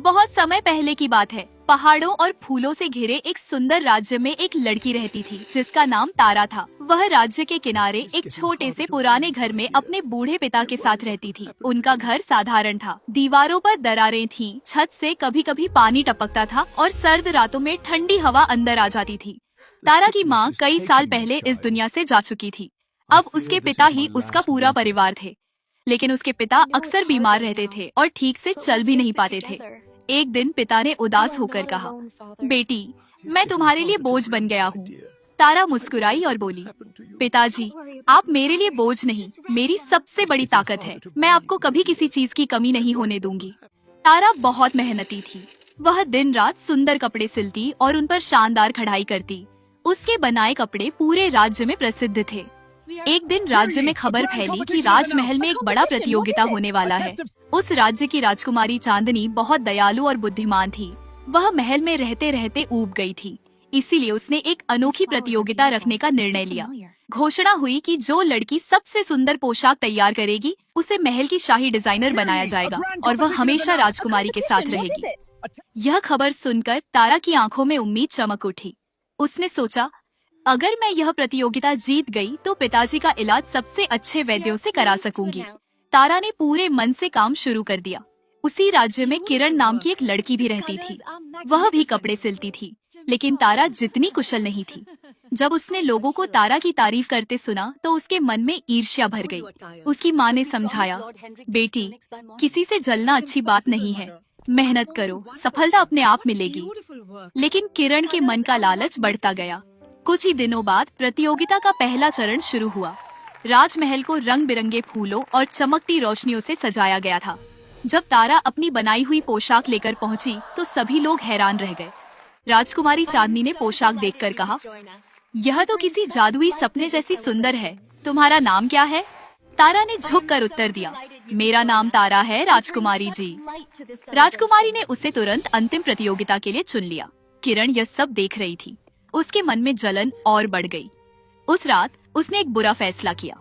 बहुत समय पहले की बात है। पहाड़ों और फूलों से घिरे एक सुंदर राज्य में एक लड़की रहती थी जिसका नाम तारा था। वह राज्य के किनारे एक छोटे से पुराने घर में अपने बूढ़े पिता के साथ रहती थी। उनका घर साधारण था। दीवारों पर दरारें थीं, छत से कभी कभी पानी टपकता था और सर्द रातों में ठंडी हवा अंदर आ जाती थी। तारा की माँ कई साल पहले इस दुनिया से जा चुकी थी। अब उसके पिता ही उसका पूरा परिवार थे, लेकिन उसके पिता अक्सर बीमार रहते थे और ठीक से चल भी नहीं पाते थे। एक दिन पिता ने उदास होकर कहा, बेटी, मैं तुम्हारे लिए बोझ बन गया हूँ। तारा मुस्कुराई और बोली, पिताजी, आप मेरे लिए बोझ नहीं, मेरी सबसे बड़ी ताकत है। मैं आपको कभी किसी चीज की कमी नहीं होने दूंगी। तारा बहुत मेहनती थी। वह दिन रात सुंदर कपड़े सिलती और उन पर शानदार कढ़ाई करती। उसके बनाए कपड़े पूरे राज्य में प्रसिद्ध थे। एक दिन राज्य में खबर फैली कि राजमहल में एक बड़ा प्रतियोगिता होने वाला है। उस राज्य की राजकुमारी चांदनी बहुत दयालु और बुद्धिमान थी। वह महल में रहते रहते ऊब गई थी, इसीलिए उसने एक अनोखी प्रतियोगिता रखने का निर्णय लिया। घोषणा हुई कि जो लड़की सबसे सुंदर पोशाक तैयार करेगी उसे महल की शाही डिजाइनर बनाया जाएगा और वह हमेशा राजकुमारी के साथ रहेगी। यह खबर सुनकर तारा की आंखों में उम्मीद चमक उठी। उसने सोचा, अगर मैं यह प्रतियोगिता जीत गई तो पिताजी का इलाज सबसे अच्छे वैद्यों से करा सकूंगी। तारा ने पूरे मन से काम शुरू कर दिया। उसी राज्य में किरण नाम की एक लड़की भी रहती थी। वह भी कपड़े सिलती थी, लेकिन तारा जितनी कुशल नहीं थी। जब उसने लोगों को तारा की तारीफ करते सुना तो उसके मन में ईर्ष्या भर गई। उसकी माँ ने समझाया, बेटी, किसी से जलना अच्छी बात नहीं है। मेहनत करो, सफलता अपने आप मिलेगी। लेकिन किरण के मन का लालच बढ़ता गया। कुछ ही दिनों बाद प्रतियोगिता का पहला चरण शुरू हुआ। राजमहल को रंग बिरंगे फूलों और चमकती रोशनियों से सजाया गया था। जब तारा अपनी बनाई हुई पोशाक लेकर पहुंची तो सभी लोग हैरान रह गए। राजकुमारी चांदनी ने पोशाक देखकर कहा, यह तो किसी जादुई सपने जैसी सुंदर है। तुम्हारा नाम क्या है? तारा ने झुककर उत्तर दिया, मेरा नाम तारा है, राजकुमारी जी। राजकुमारी ने उसे तुरंत अंतिम प्रतियोगिता के लिए चुन लिया। किरण यह सब देख रही थी। उसके मन में जलन और बढ़ गई। उस रात उसने एक बुरा फैसला किया।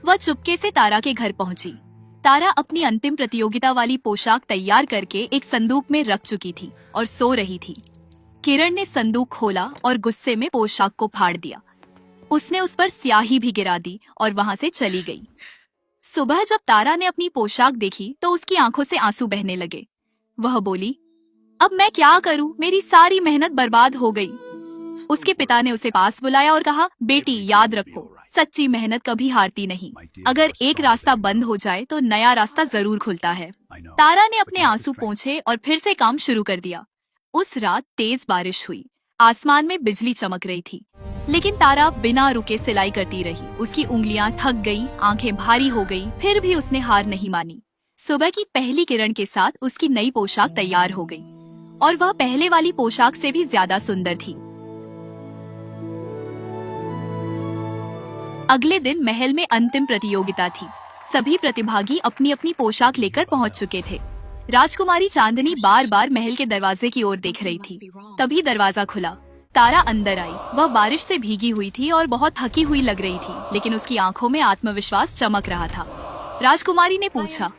वह चुपके से तारा के घर पहुंची। तारा अपनी अंतिम प्रतियोगिता वाली पोशाक तैयार करके एक संदूक में रख चुकी थी और सो रही थी। किरण ने संदूक खोला और गुस्से में पोशाक को फाड़ दिया। उसने उस पर स्याही भी गिरा दी और वहां से चली गई। सुबह जब तारा ने अपनी पोशाक देखी तो उसकी आंखों से आंसू बहने लगे। वह बोली, अब मैं क्या करूं? मेरी सारी मेहनत बर्बाद हो गई। उसके पिता ने उसे पास बुलाया और कहा, बेटी, याद रखो, सच्ची मेहनत कभी हारती नहीं। अगर एक रास्ता बंद हो जाए तो नया रास्ता जरूर खुलता है। तारा ने अपने आंसू पोंछे और फिर से काम शुरू कर दिया। उस रात तेज बारिश हुई। आसमान में बिजली चमक रही थी, लेकिन तारा बिना रुके सिलाई करती रही। उसकी उंगलियां थक गईं, आंखें भारी हो गईं, फिर भी उसने हार नहीं मानी। सुबह की पहली किरण के साथ उसकी नई पोशाक तैयार हो गई और वह पहले वाली पोशाक से भी ज्यादा सुंदर थी। अगले दिन महल में अंतिम प्रतियोगिता थी। सभी प्रतिभागी अपनी अपनी पोशाक लेकर पहुंच चुके थे। राजकुमारी चांदनी बार बार महल के दरवाजे की ओर देख रही थी। तभी दरवाजा खुला। तारा अंदर आई। वह बारिश से भीगी हुई थी और बहुत थकी हुई लग रही थी, लेकिन उसकी आंखों में आत्मविश्वास चमक रहा था। राजकुमारी ने पूछा,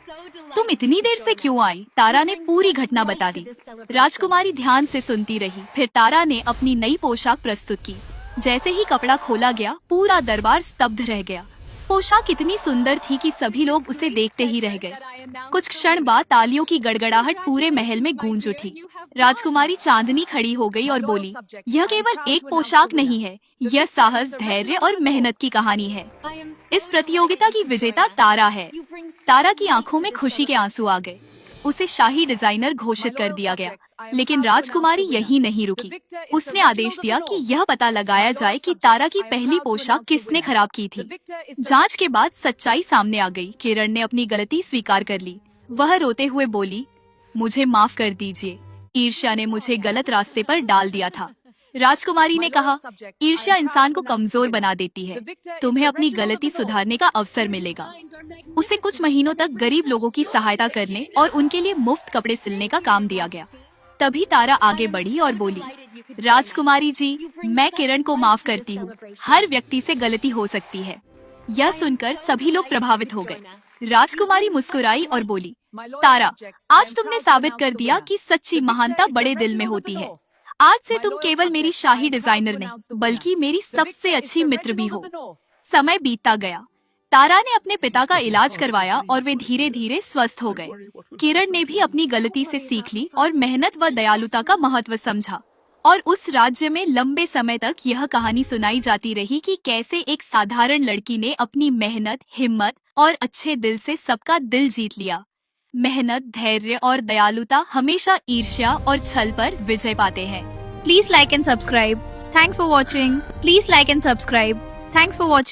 तुम इतनी देर से क्यों आई? तारा ने पूरी घटना बता दी। राजकुमारी ध्यान से सुनती रही। फिर तारा ने अपनी नई पोशाक प्रस्तुत की। जैसे ही कपड़ा खोला गया, पूरा दरबार स्तब्ध रह गया। पोशाक इतनी सुंदर थी कि सभी लोग उसे देखते ही रह गए। कुछ क्षण बाद तालियों की गड़गड़ाहट पूरे महल में गूंज उठी। राजकुमारी चांदनी खड़ी हो गई और बोली, यह केवल एक पोशाक नहीं है, यह साहस, धैर्य और मेहनत की कहानी है। इस प्रतियोगिता की विजेता तारा है। तारा की आंखों में खुशी के आंसू आ गए। उसे शाही डिजाइनर घोषित कर दिया गया। लेकिन राजकुमारी यही नहीं रुकी। उसने आदेश दिया कि यह पता लगाया जाए कि तारा की पहली पोशाक किसने खराब की थी। जांच के बाद सच्चाई सामने आ गई। किरण ने अपनी गलती स्वीकार कर ली। वह रोते हुए बोली, मुझे माफ कर दीजिए, ईर्ष्या ने मुझे गलत रास्ते पर डाल दिया था। राजकुमारी ने कहा, ईर्ष्या इंसान को कमजोर बना देती है। तुम्हें अपनी गलती सुधारने का अवसर मिलेगा। उसे कुछ महीनों तक गरीब लोगों की सहायता करने और उनके लिए मुफ्त कपड़े सिलने का काम दिया गया। तभी तारा आगे बढ़ी और बोली, राजकुमारी जी, मैं किरण को माफ करती हूँ। हर व्यक्ति से गलती हो सकती है। यह सुनकर सभी लोग प्रभावित हो गए। राजकुमारी मुस्कुराई और बोली, तारा, आज तुमने साबित कर दिया कि सच्ची महानता बड़े दिल में होती है। आज से तुम केवल मेरी शाही डिजाइनर नहीं, बल्कि मेरी सबसे अच्छी मित्र भी हो। समय बीतता गया। तारा ने अपने पिता का इलाज करवाया और वे धीरे धीरे स्वस्थ हो गए। किरण ने भी अपनी गलती से सीख ली और मेहनत व दयालुता का महत्व समझा। और उस राज्य में लंबे समय तक यह कहानी सुनाई जाती रही कि कैसे एक साधारण लड़की ने अपनी मेहनत, हिम्मत और अच्छे दिल से सबका दिल जीत लिया। मेहनत, धैर्य और दयालुता हमेशा ईर्ष्या और छल पर विजय पाते हैं। Please like and subscribe. Thanks for watching. Please like and subscribe. Thanks for watching.